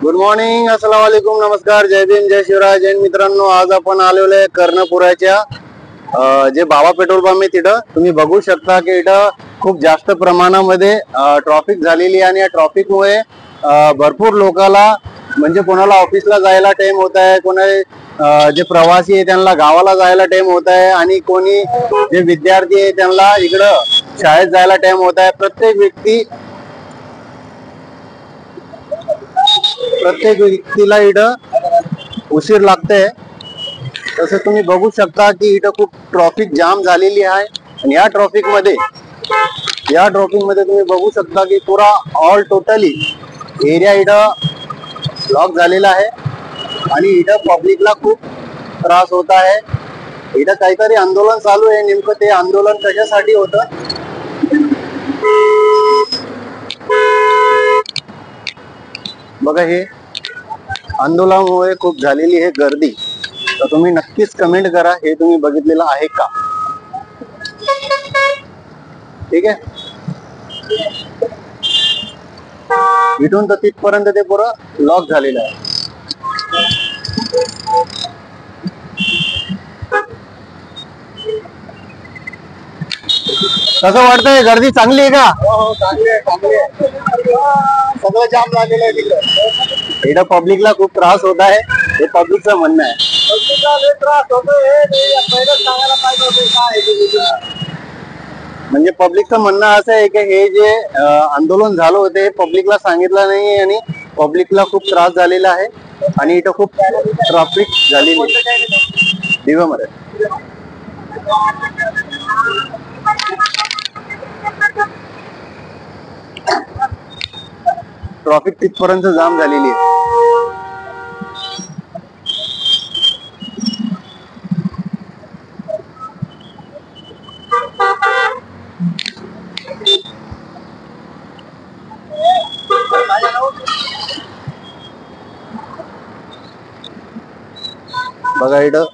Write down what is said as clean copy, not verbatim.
Good morning, अस्सलाम वालेकुम, नमस्कार, जय भीम, जय शिवराय, जैन मित्रांनो. आज आपण आलेलो आहे कर्णपुराच्या जे बाबा पेट्रोल पंप आहे तिथं तुम्ही बघू शकता की इथं खूप जास्त प्रमाणामध्ये ट्रॉफिक झालेली आहे आणि या ट्रॉफिकमुळे भरपूर लोकांना म्हणजे कोणाला ऑफिसला जायला टाइम होत आहे, कोणा जे प्रवासी आहे त्यांना गावाला जायला टाइम होत आहे आणि कोणी जे विद्यार्थी आहे त्यांना इकडं शाळेत जायला टाइम होत आहे. प्रत्येक व्यक्तीला इथं उशीर लागते. तसं तुम्ही बघू शकता की इथं खूप ट्रॉफिक जाम झालेली आहे आणि या ट्रॉफिक मध्ये तुम्ही बघू शकता की पुरा ऑल टोटली एरिया इथं ब्लॉक झालेला आहे आणि इथं पब्लिकला खूप त्रास होत आहे. इथं काहीतरी आंदोलन चालू आहे. नेमकं ते आंदोलन कशासाठी होतं बघा. हे आंदोलनामुळे खूप झालेली आहे गर्दी. तर तुम्ही नक्कीच कमेंट करा, हे तुम्ही बघितलेलं आहे का? ठीक आहे. इथून तर तिथपर्यंत ते पुरं लॉक झालेलं आहे. कसं वाटतंय? गर्दी चांगली आहे का? हो, चांगली आहे. सगळं जाम झालेलं आहे तिकडे. इथं पब्लिकला खूप त्रास होत आहे, हे पब्लिकचं म्हणणं आहे. म्हणजे पब्लिकचं म्हणणं असं आहे की हे जे आंदोलन झालं होते पब्लिकला सांगितलं नाही आणि पब्लिकला खूप त्रास झालेला आहे आणि इथं खूप ट्रॅफिक झालेली आहे दिव्यामध्ये. ट्रॉफिक तिथपर्यंत जाम झालेली आहे. बघा इथं